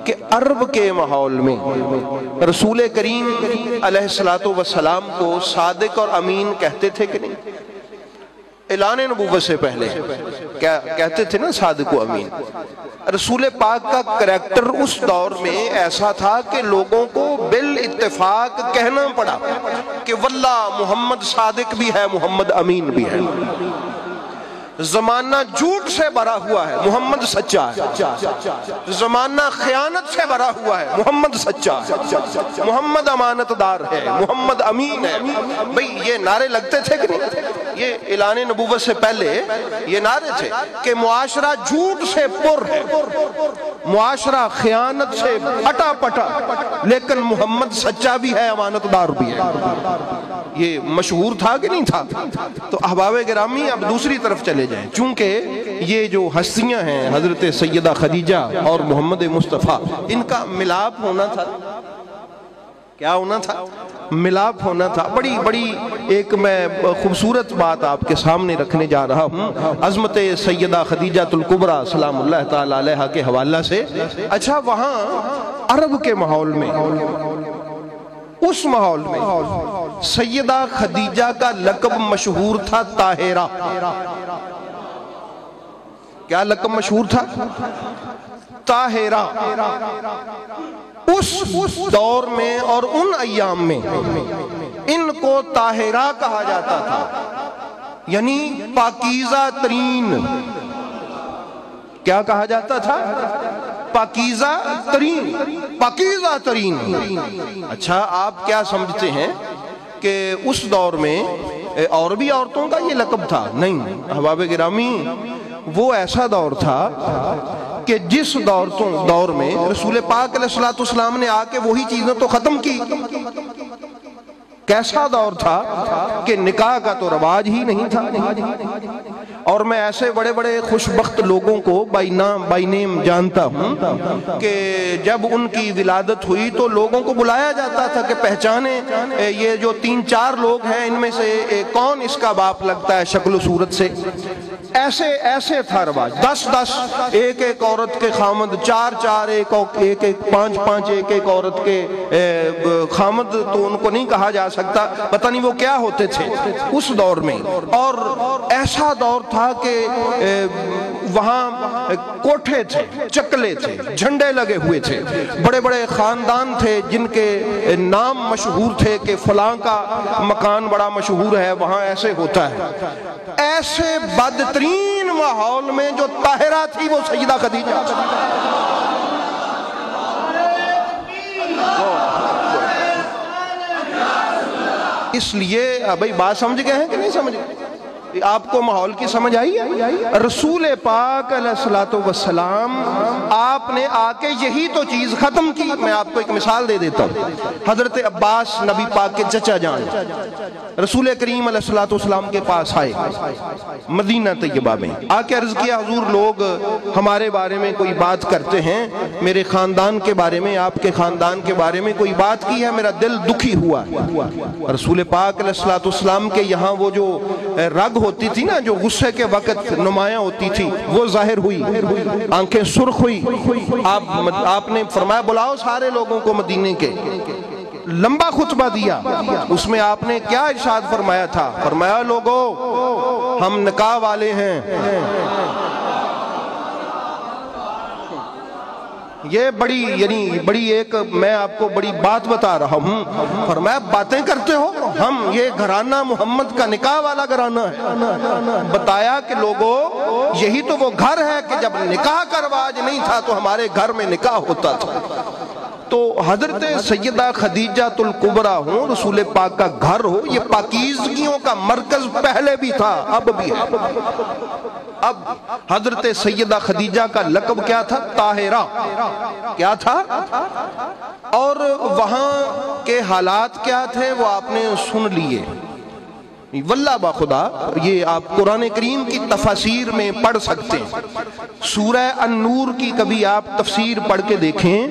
کہ عرب کے ماحول میں رسول کریم علیہ السلام کو صادق اور امین کہتے تھے کہ نہیں؟ اعلان نبوت سے پہلے کیا کہتے تھے نا، صادق و امین۔ رسول پاک کا کریکٹر اس دور میں ایسا تھا کہ لوگوں کو بالاتفاق کہنا پڑا کہ واللہ محمد صادق بھی ہے، محمد امین بھی ہے۔ زمانہ جھوٹ سے بھرا ہوا ہے، محمد سچا ہے۔ زمانہ خیانت سے بھرا ہوا ہے، محمد سچا ہے۔ محمد امانت دار ہے، محمد امین ہے۔ بھئی یہ نعرے لگتے تھے کہ نہیں؟ یہ اعلان نبوت سے پہلے یہ نعرے تھے کہ معاشرہ جھوٹ سے پر ہے، معاشرہ خیانت سے اٹا پٹا، لیکن محمد سچا بھی ہے، امانت دار بھی ہے۔ یہ مشہور تھا کہ نہیں تھا؟ تو احباب گرامی اب دوسری طرف چلے جائیں، چونکہ یہ جو ہستیاں ہیں حضرت سیدہ خدیجہ اور محمد مصطفیٰ، ان کا ملاپ ہونا تھا۔ کیا ہونا تھا؟ ملاپ ہونا تھا۔ بڑی ایک میں خوبصورت بات آپ کے سامنے رکھنے جا رہا ہوں عظمت سیدہ خدیجہ الکبریٰ سلام اللہ تعالی علیہا کے حوالہ سے۔ اچھا، وہاں عرب کے ماحول میں، اس ماحول میں سیدہ خدیجہ کا لقب مشہور تھا طاہرہ۔ کیا لقب مشہور تھا؟ طاہرہ۔ اس دور میں اور ان ایام میں ان کو طاہرہ کہا جاتا تھا، یعنی پاکیزہ ترین۔ کیا کہا جاتا تھا؟ پاکیزہ ترین، پاکیزہ ترین۔ اچھا، آپ کیا سمجھتے ہیں کہ اس دور میں اور بھی عورتوں کا یہ لقب تھا؟ نہیں احباب گرامی، وہ ایسا دور تھا کہ جس دور میں رسول پاک علیہ السلام نے آ کے وہی چیزیں تو ختم کی۔ کیسا دور تھا کہ نکاح کا تو رواج ہی نہیں تھا۔ اور میں ایسے بڑے بڑے خوشبخت لوگوں کو بائی نیم جانتا ہوں کہ جب ان کی ولادت ہوئی تو لوگوں کو بلایا جاتا تھا کہ پہچانے یہ جو 3-4 لوگ ہیں، ان میں سے کون اس کا باپ لگتا ہے شکل و صورت سے۔ ایسے تھا رواج۔ 10 ایک عورت کے خامد، 4 ایک 5 ایک عورت کے خامد، تو ان کو نہیں کہا جا سکتا، پتہ نہیں وہ کیا ہوتے تھے اس دور میں۔ اور ایسا دور تھا کہ وہاں کوٹھے تھے، چکلے تھے، جھنڈے لگے ہوئے تھے، بڑے بڑے خاندان تھے جن کے نام مشہور تھے کہ فلاں کا مکان بڑا مشہور ہے، وہاں ایسے ہوتا ہے۔ ایسے بدترین ماحول میں جو طاہرہ تھی وہ سیدہ خدیجہ۔ اس لیے بھائی بات سمجھ گئے ہیں کہ نہیں سمجھ گئے؟ آپ کو ماحول کی سمجھ آئی ہے؟ رسول پاک علیہ السلام آپ نے آ کے یہی تو چیز ختم کی۔ میں آپ کو ایک مثال دے دیتا ہوں۔ حضرت عباس نبی پاک کے چچا جان رسول کریم علیہ السلام کے پاس آئے مدینہ طیبہ میں، آ کے عرض کیا حضور لوگ ہمارے بارے میں کوئی بات کرتے ہیں، میرے خاندان کے بارے میں، آپ کے خاندان کے بارے میں کوئی بات کی ہے، میرا دل دکھی ہوا۔ رسول پاک علیہ السلام کے یہاں وہ جو رگ ہوتی تھی نا، جو غصے کے وقت نمایاں ہوتی تھی، وہ ظاہر ہوئی، آنکھیں سرخ ہوئی۔ آپ نے فرمایا بلاؤ سارے لوگوں کو مدینے کے۔ لمبا خطبہ دیا، اس میں آپ نے کیا ارشاد فرمایا تھا؟ فرمایا لوگو ہم نکاح والے ہیں۔ یہ بڑی ایک میں آپ کو بڑی بات بتا رہا ہوں۔ فرمایا باتیں کرتے ہو، ہم یہ گھرانہ محمد کا نکاح والا گھرانہ ہے۔ بتایا کہ لوگوں یہی تو وہ گھر ہے کہ جب نکاح کا رواج نہیں تھا تو ہمارے گھر میں نکاح ہوتا تھا۔ تو حضرت سیدہ خدیجہ الکبریٰ ہوں، رسول پاک کا گھر ہو، یہ پاکیزگیوں کا مرکز پہلے بھی تھا، اب بھی ہے۔ اب حضرت سیدہ خدیجہ کا لقب کیا تھا؟ طاہرہ۔ کیا تھا؟ اور وہاں کے حالات کیا تھے وہ آپ نے سن لیے۔ واللہ بخدا یہ آپ قرآن کریم کی تفاسیر میں پڑھ سکتے ہیں. سورہ النور کی کبھی آپ تفسیر پڑھ کے دیکھیں،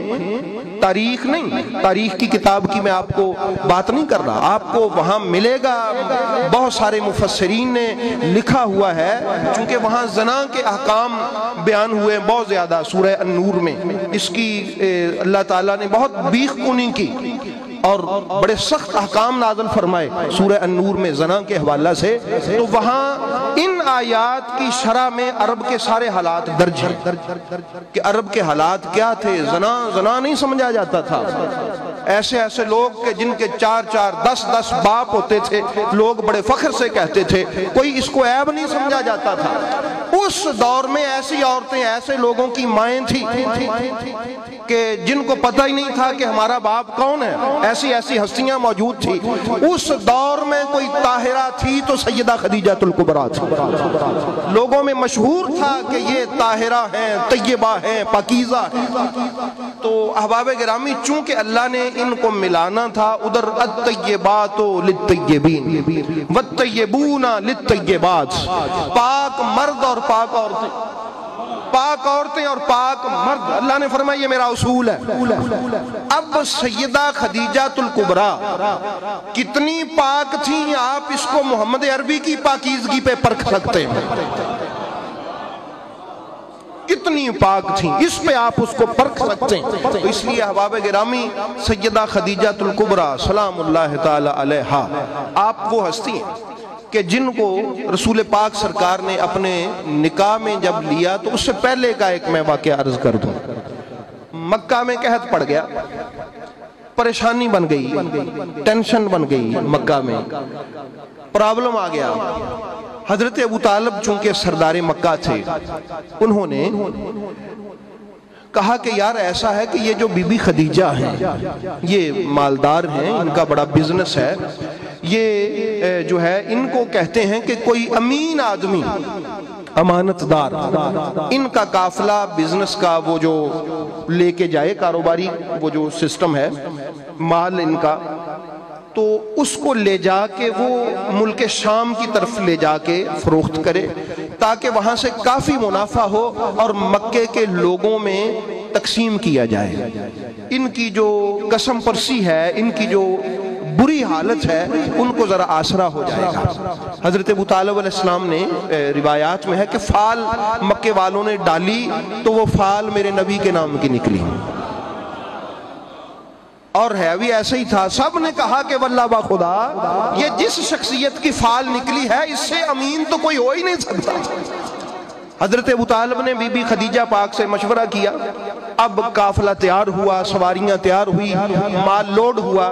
تاریخ نہیں، تاریخ کی کتاب کی میں آپ کو بات نہیں کر رہا، آپ کو وہاں ملے گا بہت سارے مفسرین نے لکھا ہوا ہے، چونکہ وہاں زنا کے احکام بیان ہوئے بہت زیادہ سورہ النور میں. اس کی اللہ تعالیٰ نے بہت بیخ کنی کی اور بڑے سخت احکام نازل فرمائے سورہ النور میں زنا کے حوالہ سے. تو وہاں ان آیات کی شرح میں عرب کے سارے حالات درج ہیں کہ عرب کے حالات کیا تھے. زنا نہیں سمجھا جاتا تھا. ایسے ایسے لوگ کہ جن کے 4 10 باپ ہوتے تھے، لوگ بڑے فخر سے کہتے تھے، کوئی اس کو عیب نہیں سمجھا جاتا تھا. اس دور میں ایسی عورتیں ایسے لوگوں کی مائیں تھی کہ جن کو پتہ ہی نہیں تھا کہ ہمارا باپ کون ہے. ایسی ہستیاں موجود تھی. اس دور میں کوئی طاہرہ تھی تو سیدہ خدیجہ الکبریٰ تھی. لوگوں میں مشہور تھا کہ یہ طاہرہ ہیں، طیبہ ہیں، پاکیزہ ہیں. تو احباب گرامی، چونکہ اللہ نے ان کو ملانا تھا، ادھر الطیبات للطیبین والطیبون للطیبات، پاک مرد اور پاک عورتیں، پاک عورتیں اور پاک مرد. اللہ نے فرمایا یہ میرا اصول ہے. اب سیدہ خدیجہ الکبریٰ کتنی پاک تھیں، آپ اس کو محمد عربی کی پاکیزگی پہ پرکھ سکتے ہیں. کتنی پاک تھیں، اس پہ آپ اس کو پرکھ سکتے ہیں. تو اس لیے احباب گرامی، سیدہ خدیجہ الکبریٰ سلام اللہ تعالی علیہا آپ وہ ہستی ہیں کہ جن کو رسول پاک سرکار نے اپنے نکاح میں جب لیا تو اس سے پہلے کا ایک میں واقعہ عرض کر دوں. مکہ میں قحط پڑ گیا، پریشانی بن گئی، ٹینشن بن گئی، مکہ میں پرابلم آ گیا. حضرت ابو طالب چونکہ سردار مکہ تھے، انہوں نے کہا کہ یار ایسا ہے کہ یہ جو بی بی خدیجہ ہیں یہ مالدار ہیں، ان کا بڑا بزنس ہے، یہ جو ہے ان کو کہتے ہیں کہ کوئی امین آدمی، امانت دار، ان کا قافلہ بزنس کا وہ جو لے کے جائے، کاروباری وہ جو سسٹم ہے، مال ان کا، تو اس کو لے جا کے وہ ملک شام کی طرف لے جا کے فروخت کرے تاکہ وہاں سے کافی منافع ہو اور مکے کے لوگوں میں تقسیم کیا جائے. ان کی جو قسم پرسی ہے، ان کی جو بری حالت ہے، ان کو ذرا آسرا ہو جائے گا. حضرت ابو طالب علیہ السلام نے روایات میں ہے کہ فال مکے والوں نے ڈالی تو وہ فال میرے نبی کے نام کی نکلی، اور ہے بھی ایسا ہی تھا. سب نے کہا کہ واللہ بخدا یہ جس شخصیت کی فال نکلی ہے اس سے امین تو کوئی ہو ہی نہیں سکتا. حضرت ابو طالب نے بی بی خدیجہ پاک سے مشورہ کیا. اب قافلہ تیار ہوا، سواریاں تیار ہوئی، مال لوڈ ہوا.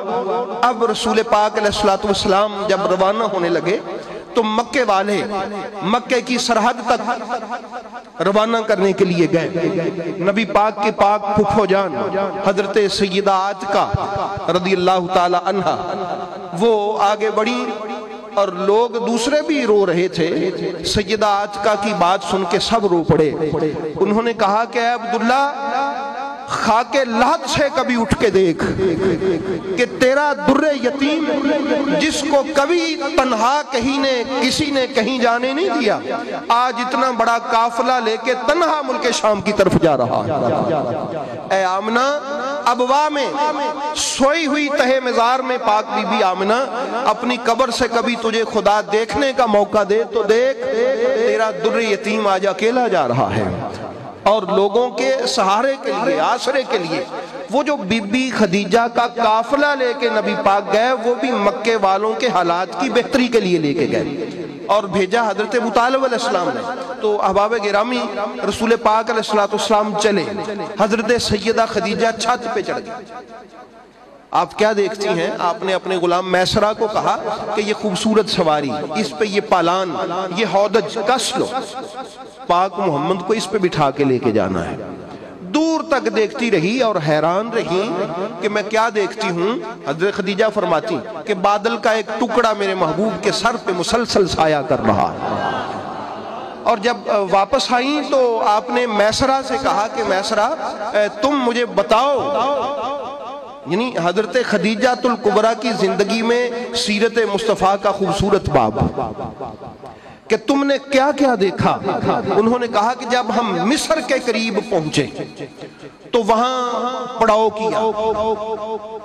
اب رسول پاک علیہ السلام جب روانہ ہونے لگے تو مکے والے مکے کی سرحد تک روانہ کرنے کے لیے گئے. نبی پاک کے پاک پھپھو جان حضرت سیدہ عاتقہ رضی اللہ تعالی عنہا وہ آگے بڑھی اور لوگ دوسرے بھی رو رہے تھے. سیدہ عاتقہ کی بات سن کے سب رو پڑے. انہوں نے کہا کہ اے عبداللہ، خاک لحد سے کبھی اٹھ کے دیکھ کہ تیرا در یتیم جس کو کبھی تنہا کسی نے کہیں جانے نہیں دیا، آج اتنا بڑا قافلہ لے کے تنہا ملک شام کی طرف جا رہا ہے. اے آمنہ، ابوا میں سوئی ہوئی تہے مزار میں پاک بی بی آمنہ اپنی قبر سے کبھی تجھے خدا دیکھنے کا موقع دے تو دیکھ، تیرا در یتیم آج اکیلا جا رہا ہے. اور لوگوں کے سہارے کے لیے، آسرے کے لیے وہ جو بی بی خدیجہ کا قافلہ لے کے نبی پاک گئے، وہ بھی مکے والوں کے حالات کی بہتری کے لیے لے کے گئے اور بھیجا حضرت ابو طالب علیہ السلام نے. تو احباب گرامی، رسول پاک علیہ السلام چلے، حضرت سیدہ خدیجہ چھت پہ چڑھ گئی. آپ کیا دیکھتی ہیں؟ آپ نے اپنے غلام میسرہ کو کہا کہ یہ خوبصورت سواری، اس پہ یہ پالان، یہ ہودج کس لو، پاک محمد کو اس پہ بٹھا کے لے کے جانا ہے. دور تک دیکھتی رہی اور حیران رہی کہ میں کیا دیکھتی ہوں. حضرت خدیجہ فرماتی کہ بادل کا ایک ٹکڑا میرے محبوب کے سر پہ مسلسل سایہ کر رہا ہے. اور جب واپس آئیں تو آپ نے میسرہ سے کہا کہ میسرہ تم مجھے بتاؤ یعنی حضرت خدیجہ الکبریٰ کی زندگی میں سیرت مصطفیٰ کا خوبصورت باب کہ تم نے کیا کیا دیکھا۔ انہوں نے کہا کہ جب ہم مصر کے قریب پہنچے تو وہاں پڑاؤ کیا،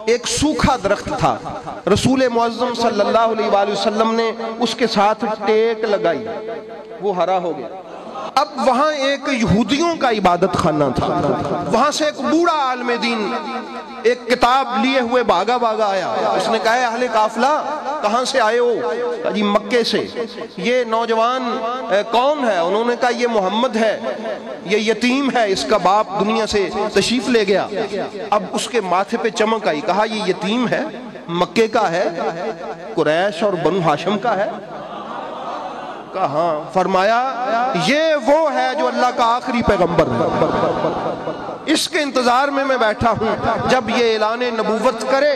ایک سوکھا درخت تھا، رسول معظم صلی اللہ علیہ وآلہ وسلم نے اس کے ساتھ ٹیک لگائی، وہ ہرا ہو گیا۔ اب وہاں ایک یہودیوں کا عبادت خانہ تھا، وہاں سے ایک بوڑھا عالم دین ایک کتاب لیے ہوئے بھاگا آیا۔ اس نے کہا اہل قافلہ کہاں سے آئے ہو؟ جی مکے سے۔ یہ نوجوان کون ہے؟ انہوں نے کہا یہ محمد ہے، یہ یتیم ہے، اس کا باپ دنیا سے تشریف لے گیا۔ اب اس کے ماتھے پہ چمک آئی، کہا یہ یتیم ہے، مکے کا ہے، قریش اور بنو ہاشم کا ہے؟ کہا فرمایا یہ وہ ہے جو اللہ کا آخری پیغمبر ہے، اس کے انتظار میں بیٹھا ہوں جب یہ اعلان نبوت کرے،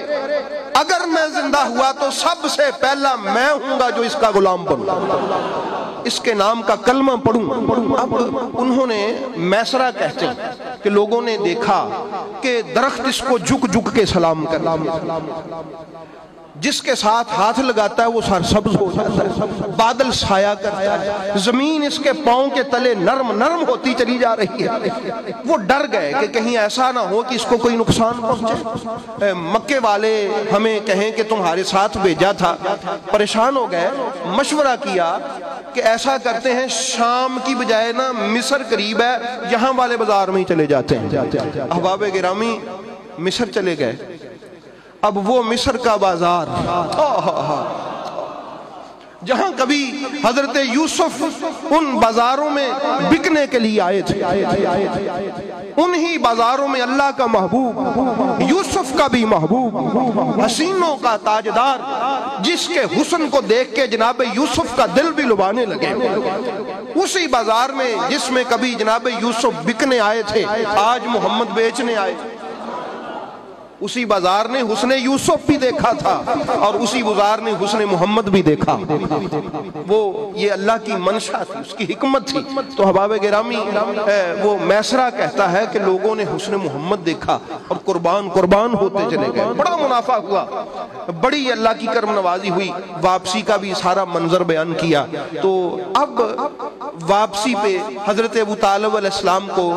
اگر میں زندہ ہوا تو سب سے پہلا میں ہوں گا جو اس کا غلام بنوں، اس کے نام کا کلمہ پڑھوں۔ اب انہوں نے میسرہ کہتے ہیں کہ لوگوں نے دیکھا کہ درخت اس کو جھک کے سلام کرتا ہے، جس کے ساتھ ہاتھ لگاتا ہے وہ سرسبز ہو جاتا ہے، بادل سایہ کرتا ہے، زمین اس کے پاؤں کے تلے نرم ہوتی چلی جا رہی ہے۔ وہ ڈر گئے کہ کہیں ایسا نہ ہو کہ اس کو کوئی نقصان پہنچے، مکے والے ہمیں کہیں کہ تمہارے ساتھ بھیجا تھا۔ پریشان ہو گئے، مشورہ کیا کہ ایسا کرتے ہیں شام کی بجائے نا مصر قریب ہے، یہاں والے بازار میں ہی چلے جاتے ہیں۔ احباب گرامی مصر چلے گئے۔ اب وہ مصر کا بازار جہاں کبھی حضرت یوسف ان بازاروں میں بکنے کے لیے آئے تھے، انہی بازاروں میں اللہ کا محبوب، یوسف کا بھی محبوب، حسینوں کا تاجدار، جس کے حسن کو دیکھ کے جناب یوسف کا دل بھی لبانے لگے، اسی بازار میں جس میں کبھی جناب یوسف بکنے آئے تھے آج محمد بیچنے آئے۔ اسی بازار نے حسن یوسف بھی دیکھا تھا اور اسی بازار نے حسن محمد بھی دیکھا۔ وہ یہ اللہ کی منشا تھی، اس کی حکمت تھی۔ تو احباب گرامی وہ میسرہ کہتا ہے کہ لوگوں نے حسن محمد دیکھا اور قربان ہوتے چلے گئے، بڑا منافع ہوا، بڑی اللہ کی کرم نوازی ہوئی۔ واپسی کا بھی سارا منظر بیان کیا۔ تو اب واپسی پہ حضرت ابو طالب علیہ السلام کو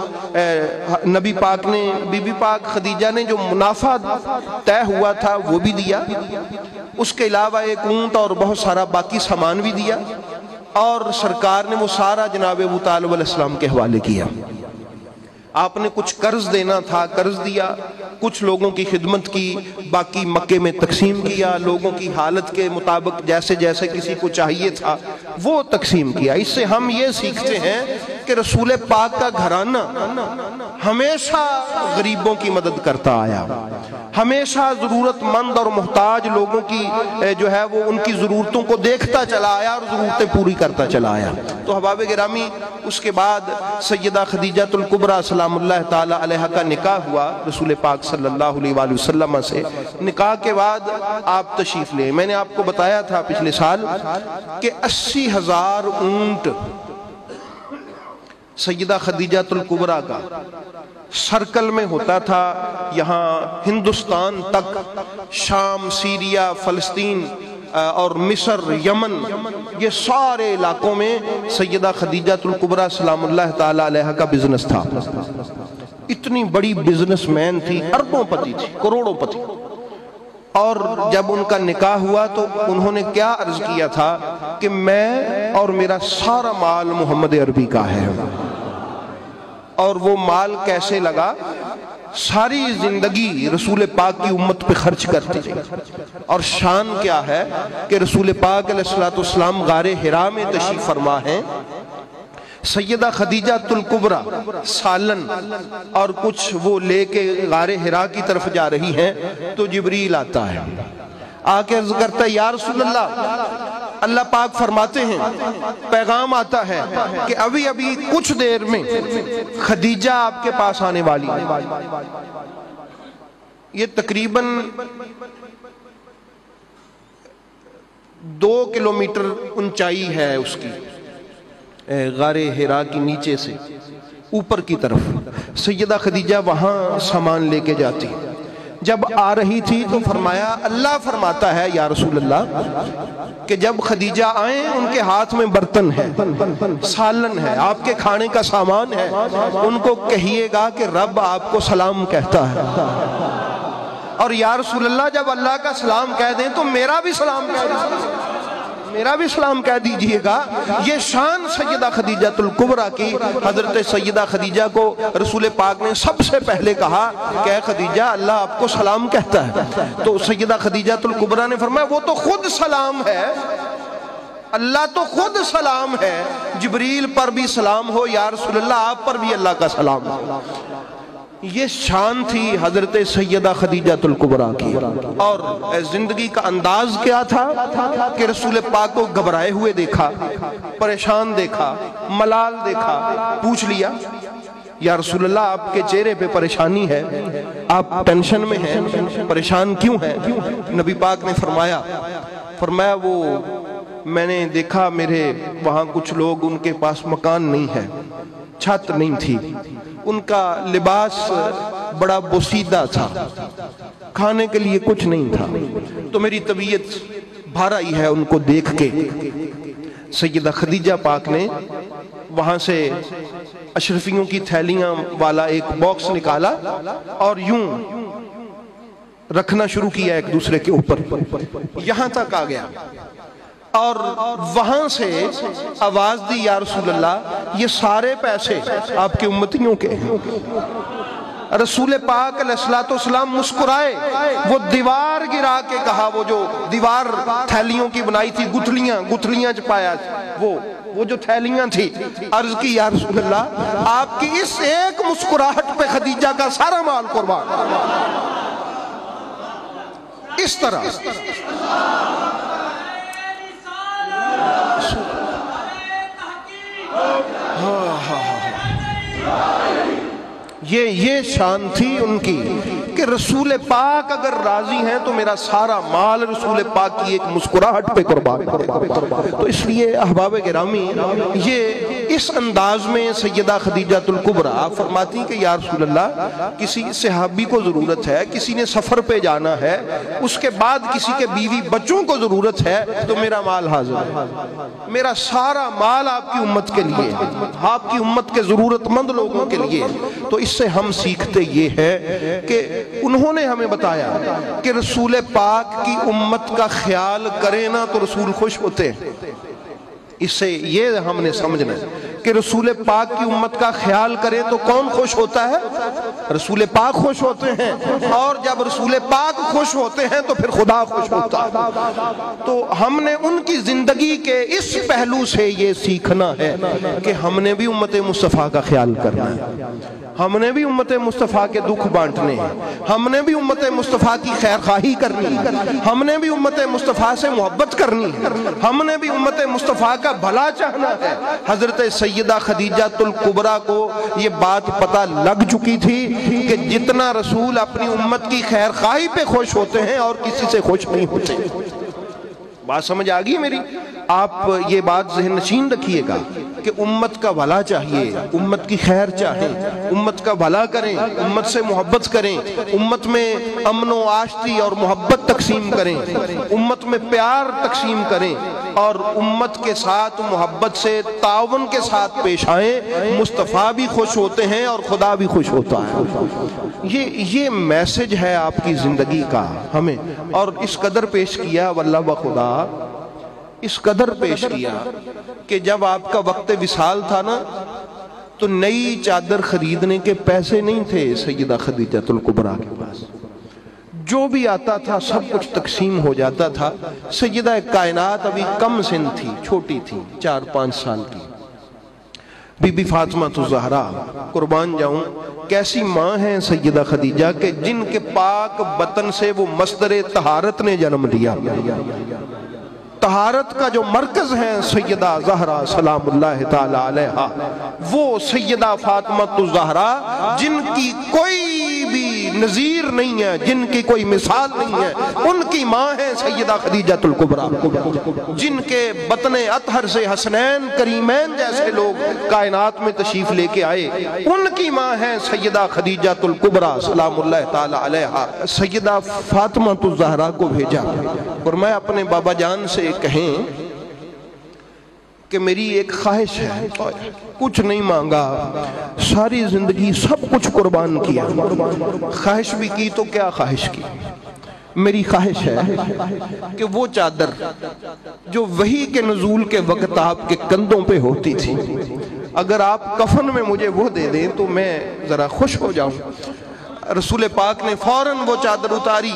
نبی پاک نے، بی بی پاک خدیجہ نے جو منافع طے ہوا تھا وہ بھی دیا، اس کے علاوہ ایک اونٹ اور بہت سارا باقی سامان بھی دیا، اور سرکار نے وہ سارا جناب ابو طالب علیہ السلام کے حوالے کیا۔ آپ نے کچھ قرض دینا تھا قرض دیا، کچھ لوگوں کی خدمت کی، باقی مکے میں تقسیم کیا، لوگوں کی حالت کے مطابق جیسے جیسے کسی کو چاہیے تھا وہ تقسیم کیا۔ اس سے ہم یہ سیکھتے ہیں کہ رسول پاک کا گھرانہ ہمیشہ غریبوں کی مدد کرتا آیا، ہمیشہ ضرورت مند اور محتاج لوگوں کی جو ہے وہ ان کی ضرورتوں کو دیکھتا چلا آیا اور ضرورتیں پوری کرتا چلا آیا۔ تو احباب گرامی اس کے بعد سیدہ خدیجہ الکبریٰ سلام اللہ تعالی علیہ کا نکاح ہوا رسول پاک صلی اللہ علیہ وآلہ وسلم سے۔ نکاح کے بعد آپ تشریف لے، میں نے آپ کو بتایا تھا پچھلے سال کہ 80,000 اونٹ سیدہ خدیجہ الکبریٰ کا سرکل میں ہوتا تھا، یہاں ہندوستان تک، شام، سیریا، فلسطین اور مصر، یمن، یہ سارے علاقوں میں سیدہ خدیجہ الکبریٰ سلام اللہ تعالی علیہ کا بزنس تھا۔ اتنی بڑی بزنس مین تھی، اربوں پتی تھی، کروڑوں پتی۔ اور جب ان کا نکاح ہوا تو انہوں نے کیا عرض کیا تھا کہ میں اور میرا سارا مال محمد عربی کا ہے۔ اور وہ مال کیسے لگا؟ ساری زندگی رسول پاک کی امت پہ خرچ کرتی تھی۔ اور شان کیا ہے کہ رسول پاک علیہ السلام غار حرا میں تشریف فرما ہیں، سیدہ خدیجہ الکبریٰ سالن اور کچھ وہ لے کے غار حرا کی طرف جا رہی ہیں تو جبریل آتا ہے، آ کے عرض کرتا ہے یا رسول اللہ پاک فرماتے ہیں پیغام آتا ہے کہ ابھی کچھ دیر میں خدیجہ آپ کے پاس آنے والی ہے۔ یہ تقریباً 2 کلومیٹر اونچائی ہے اس کی، غار حرا کی نیچے سے اوپر کی طرف۔ سیدہ خدیجہ وہاں سامان لے کے جاتی، جب آ رہی تھی تو فرمایا اللہ فرماتا ہے یا رسول اللہ کہ جب خدیجہ آئیں ان کے ہاتھ میں برتن ہے، سالن ہے، آپ کے کھانے کا سامان ہے، ان کو کہیے گا کہ رب آپ کو سلام کہتا ہے۔ اور یا رسول اللہ جب اللہ کا سلام کہہ دیں تو میرا بھی سلام کہہ دیجیے، میرا بھی سلام کہہ دیجئے گا۔ یہ شان سیدہ خدیجہ الکبریٰ کی، حضرت سیدہ خدیجہ کو رسول پاک نے سب سے پہلے کہا کہ اے خدیجہ اللہ آپ کو سلام کہتا ہے، تو سیدہ خدیجہ الکبریٰ نے فرمایا وہ تو خود سلام ہے، اللہ تو خود سلام ہے، جبریل پر بھی سلام ہو، یا رسول اللہ آپ پر بھی اللہ کا سلام ہو۔ یہ شان تھی حضرت سیدہ خدیجہ الکبریٰ کی۔ اور زندگی کا انداز کیا تھا کہ رسول پاک کو گھبرائے ہوئے دیکھا، پریشان دیکھا، ملال دیکھا، پوچھ لیا یا رسول اللہ آپ کے چہرے پہ پریشانی ہے، آپ ٹینشن میں ہیں، پریشان کیوں ہیں؟ نبی پاک نے فرمایا وہ میں نے دیکھا میرے وہاں کچھ لوگ ان کے پاس مکان نہیں ہے، چھت نہیں تھی، ان کا لباس بڑا بوسیدہ تھا، کھانے کے لیے کچھ نہیں تھا، تو میری طبیعت بھر آئی ہے ان کو دیکھ کے۔ سیدہ خدیجہ پاک نے وہاں سے اشرفیوں کی تھیلیاں والا ایک باکس نکالا اور یوں رکھنا شروع کیا ایک دوسرے کے اوپر، یہاں تک آ گیا اور وہاں سے آواز دی یا رسول اللہ یہ سارے پیسے آپ کے امتیوں کے ہیں۔ رسول پاک علیہ السلام مسکرائے، وہ دیوار گرا کے کہا، وہ جو دیوار تھیلیوں کی بنائی تھی، گتھلیاں چپایا، وہ جو تھیلیاں تھی، عرض کی یا رسول اللہ آپ کی اس ایک مسکراہٹ پہ خدیجہ کا سارا مال قربان۔ اس طرح یہ شان تھی ان کی کہ رسول پاک اگر راضی ہیں تو میرا سارا مال رسول پاک کی ایک مسکراہٹ پہ قربان۔ تو اس لیے احباب گرامی یہ اس انداز میں سیدہ خدیجہ الکبریٰ فرماتی کہ یا رسول اللہ کسی صحابی کو ضرورت ہے، کسی نے سفر پہ جانا ہے، اس کے بعد کسی کے بیوی بچوں کو ضرورت ہے، تو میرا مال حاضر ہے، میرا سارا مال آپ کی امت کے لیے، آپ کی امت کے ضرورت مند لوگوں کے لیے۔ تو اس سے ہم سیکھتے یہ ہے کہ انہوں نے ہمیں بتایا کہ رسول پاک کی امت کا خیال کریں نا تو رسول خوش ہوتے ہیں۔ اس سے یہ ہم نے سمجھنا ہے کہ رسول پاک کی امت کا خیال کریں تو کون خوش ہوتا ہے؟ رسول پاک خوش ہوتے ہیں، اور جب رسول پاک خوش ہوتے ہیں تو پھر خدا خوش ہوتا ہے۔ تو ہم نے ان کی زندگی کے اس پہلو سے یہ سیکھنا ہے کہ ہم نے بھی امت مصطفیٰ کا خیال کرنا ہے، ہم نے بھی امت مصطفیٰ کے دکھ بانٹنے ہیں، ہم نے بھی امت مصطفیٰ کی خیر خواہی کرنی ہے، ہم نے بھی امت مصطفیٰ سے محبت کرنی ہے، ہم نے بھی امت مصطفیٰ کا بھلا چاہنا ہے۔ حضرت سیدہ خدیجہ الکبریٰ کو یہ بات پتہ لگ چکی تھی کہ جتنا رسول اپنی امت کی خیر خواہی پہ خوش ہوتے ہیں اور کسی سے خوش نہیں ہوتے۔ بات سمجھ آ گئی میری؟ آپ یہ بات ذہن نشین رکھیے گا کہ امت کا بھلا چاہیے، امت کی خیر چاہیں، امت کا بھلا کریں، امت سے محبت کریں، امت میں امن و آشتی اور محبت تقسیم کریں، امت میں پیار تقسیم کریں، اور امت کے ساتھ محبت سے تعاون کے ساتھ پیش آئیں۔ مصطفیٰ بھی خوش ہوتے ہیں اور خدا بھی خوش ہوتا ہے۔ یہ میسج ہے آپ کی زندگی کا ہمیں، اور اس قدر پیش کیا واللہ بخدا، اس قدر پیش کیا کہ جب آپ کا وقت وصال تھا نا تو نئی چادر خریدنے کے پیسے نہیں تھے سیدہ خدیجہ الکبریٰ کے پاس، جو بھی آتا تھا سب کچھ تقسیم ہو جاتا تھا۔ سیدہ کائنات ابھی کم سن تھی، چھوٹی تھی، 4-5 سال کی، بی بی فاطمہ الزہرا، قربان جاؤں کیسی ماں ہیں سیدہ خدیجہ کہ جن کے پاک بطن سے وہ مصدر طہارت نے جنم لیا۔ طہارت کا جو مرکز ہے سیدہ زہرا سلام اللہ تعالی علیہا، وہ سیدہ فاطمہ الزہرا جن کی کوئی بھی نظیر نہیں ہے، جن کی کوئی مثال نہیں ہے، ان کی ماں ہے سیدہ خدیجۃ الکبریٰ، جن کے بطن اطہر سے حسنین کریمین جیسے لوگ کائنات میں تشریف لے کے آئے، ان کی ماں ہے سیدہ خدیجۃ الکبریٰ سلام اللہ تعالی علیہا۔ سیدہ فاطمہ الزہرا کو بھیجا اور میں اپنے بابا جان سے کہیں کہ میری ایک خواہش ہے، کچھ نہیں مانگا، ساری زندگی سب کچھ قربان کیا، خواہش بھی کی تو کیا خواہش کی، میری خواہش ہے کہ وہ چادر جو وحی کے نزول کے وقت آپ کے کندھوں پہ ہوتی تھی، اگر آپ کفن میں مجھے وہ دے دیں تو میں ذرا خوش ہو جاؤں۔ رسول پاک نے فوراً وہ چادر اتاری،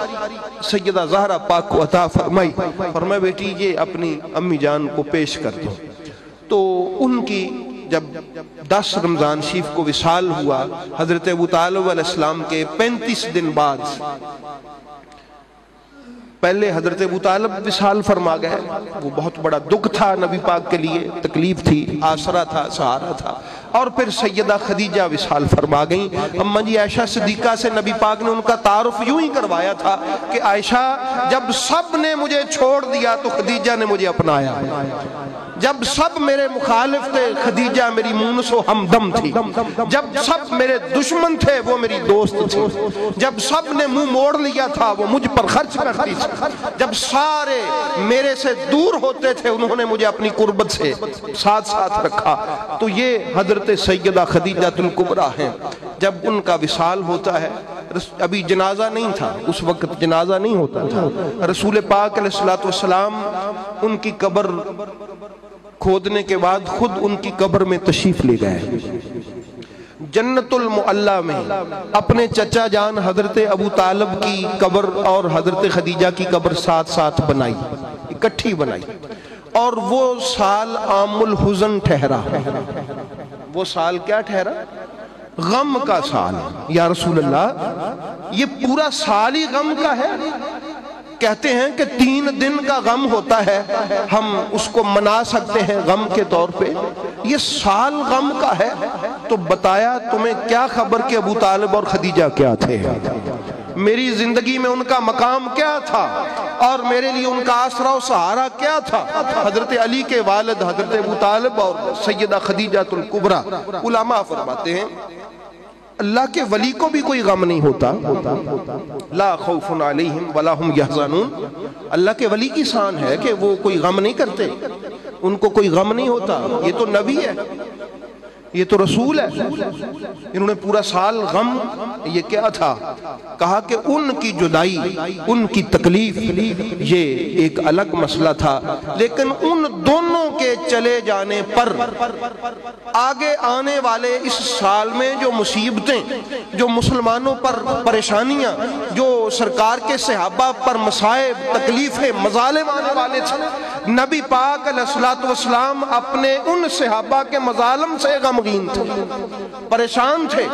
سیدہ زہرا پاک کو عطا فرمائی، فرمایا بیٹی یہ اپنی امی جان کو پیش کر دو۔ تو ان کی جب 10 رمضان شریف کو وصال ہوا، حضرت ابو طالب علیہ السلام کے 35 دن بعد، پہلے حضرت ابو طالب وصال فرما گئے، وہ بہت بڑا دکھ تھا نبی پاک کے لیے، تکلیف تھی، آسرا تھا، سہارا تھا، اور پھر سیدہ خدیجہ وصال فرما گئیں۔ اماں جی عائشہ صدیقہ سے نبی پاک نے ان کا تعارف یوں ہی کروایا تھا کہ عائشہ جب سب نے مجھے چھوڑ دیا تو خدیجہ نے مجھے اپنایا، جب سب میرے مخالف تھے خدیجہ میری مونس و ہمدم تھی، جب سب میرے دشمن تھے وہ میری دوست تھی، جب سب نے منہ موڑ لیا تھا وہ مجھ پر خرچ کرتی تھی، جب سارے میرے سے دور ہوتے تھے انہوں نے مجھے اپنی قربت سے ساتھ ساتھ رکھا۔ تو یہ حضرت سیدہ خدیجۃ الکبریٰ ہیں۔ جب ان کا وصال ہوتا ہے، ابھی جنازہ نہیں تھا، اس وقت جنازہ نہیں ہوتا تھا، رسول پاک علیہ السلام ان کی قبر کھودنے کے بعد خود ان کی قبر میں تشریف لے گئے، جنت المعلا میں اپنے چچا جان حضرت ابو طالب کی قبر اور حضرت خدیجہ کی قبر ساتھ ساتھ بنائی، اکٹھی بنائی، اور وہ سال عام الحزن ٹھہرا۔ وہ سال کیا ٹھہرا؟ غم کا سال۔ یا رسول اللہ یہ پورا سال ہی غم کا ہے؟ کہتے ہیں کہ 3 دن کا غم ہوتا ہے، ہم اس کو منا سکتے ہیں غم کے طور پہ، یہ سال غم کا ہے۔ تو بتایا تمہیں کیا خبر کہ ابو طالب اور خدیجہ کیا تھے، میری زندگی میں ان کا مقام کیا تھا، اور میرے لیے ان کا آسرا و سہارا کیا تھا۔ حضرت علی کے والد حضرت ابو طالب اور سیدہ خدیجۃ الکبریٰ، علماء فرماتے ہیں اللہ کے ولی کو بھی کوئی غم نہیں ہوتا، لا خوف علیہم ولا ہم یحزنون۔ اللہ کے ولی کی شان ہے کہ وہ کوئی غم نہیں کرتے، ان کو کوئی غم نہیں ہوتا، یہ تو نبی ہے، یہ تو رسول ہے۔ انہوں نے پورا سال غم، یہ کیا تھا؟ کہا کہ ان کی جدائی، ان کی تکلیف یہ ایک الگ مسئلہ تھا، لیکن ان دونوں کے چلے جانے پر آگے آنے والے اس سال میں جو مصیبتیں، جو مسلمانوں پر پریشانیاں، جو سرکار کے صحابہ پر مصائب، تکلیفیں، مظالم آنے والے تھے، نبی پاک علیہ السلام اپنے ان صحابہ کے مظالم سے غمگین تھے، پریشان تھے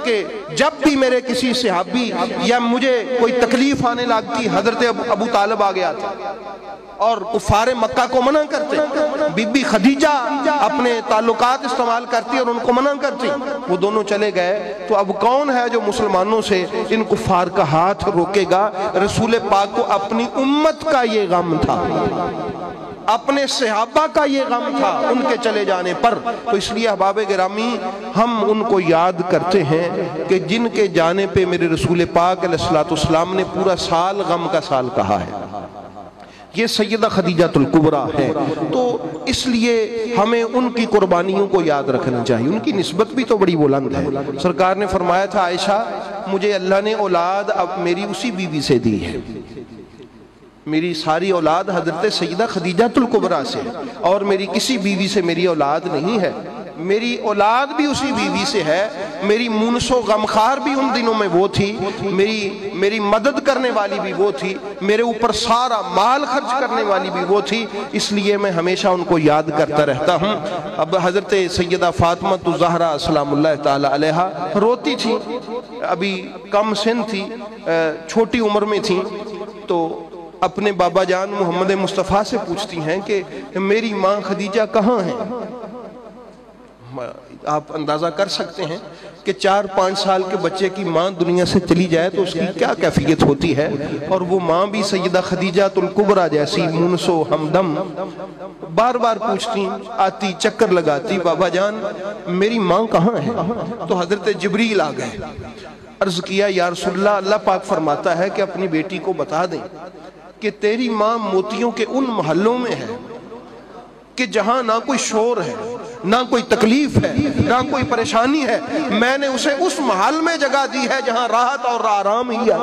کہ جب بھی میرے کسی صحابی یا مجھے کوئی تکلیف آنے لگتی، حضرت ابو طالب آ گیا تھا اور کفار مکہ کو منع کرتے، بی بی خدیجہ اپنے تعلقات استعمال کرتی اور ان کو منع کرتی، وہ دونوں چلے گئے۔ تو اب کون ہے جو مسلمانوں سے ان کفار کا ہاتھ روکے گا؟ رسول پاک کو اپنی امت کا یہ غم تھا، اپنے صحابہ کا یہ غم تھا ان کے چلے جانے پر۔ تو اس لیے احباب گرامی ہم ان کو یاد کرتے ہیں کہ جن کے جانے پہ میرے رسول پاک علیہ السلام نے پورا سال غم کا سال کہا ہے، یہ سیدہ خدیجۃ الکبریٰ ہے۔ تو اس لیے ہمیں ان کی قربانیوں کو یاد رکھنا چاہیے، ان کی نسبت بھی تو بڑی بلند ہے۔ سرکار نے فرمایا تھا عائشہ مجھے اللہ نے اولاد اب میری اسی بیوی سے دی ہے، میری ساری اولاد حضرت سیدہ خدیجۃ الکبریٰ سے، اور میری کسی بیوی سے میری اولاد نہیں ہے، میری اولاد بھی اسی بیوی سے ہے، میری مونس و غمخار بھی ان دنوں میں وہ تھی، میری مدد کرنے والی بھی وہ تھی، میرے اوپر سارا مال خرچ کرنے والی بھی وہ تھی، اس لیے میں ہمیشہ ان کو یاد کرتا رہتا ہوں۔ اب حضرت سیدہ فاطمہ الزہرا سلام اللہ تعالی علیہا روتی تھی، ابھی کم سن تھی، چھوٹی عمر میں تھی، تو اپنے بابا جان محمد مصطفیٰ سے پوچھتی ہیں کہ میری ماں خدیجہ کہاں ہیں؟ آپ اندازہ کر سکتے ہیں کہ 4-5 سال کے بچے کی ماں دنیا سے چلی جائے تو اس کی کیا کیفیت ہوتی ہے، اور وہ ماں بھی سیدہ خدیجہ الکبریٰ جیسی مونس و ہمدم بار بار پوچھتی، آتی، چکر لگاتی، بابا جان میری ماں کہاں ہے؟ تو حضرت جبریل آ گئے، عرض کیا یا رسول اللہ، اللہ پاک فرماتا ہے کہ اپنی بیٹی کو بتا دیں کہ تیری ماں موتیوں کے ان محلوں میں ہے کہ جہاں نہ کوئی شور ہے، نہ کوئی تکلیف ہے، نہ کوئی پریشانی ہے، میں نے اسے اس محل میں جگہ دی ہے جہاں راحت اور آرام ہی ہے۔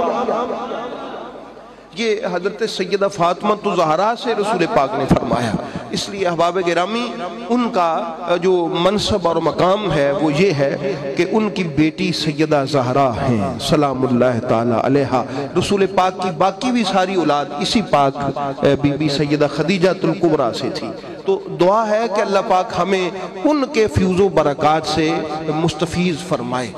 یہ حضرت سیدہ فاطمہ الزہرا سے رسول پاک نے فرمایا۔ اس لیے احباب گرامی ان کا جو منصب اور مقام ہے وہ یہ ہے کہ ان کی بیٹی سیدہ زہرا ہیں سلام اللہ تعالی علیہا۔ رسول پاک کی باقی بھی ساری اولاد اسی پاک بی بی سیدہ خدیجہ الکبریٰ سے تھی۔ تو دعا ہے کہ اللہ پاک ہمیں ان کے فیوز و برکات سے مستفیض فرمائے۔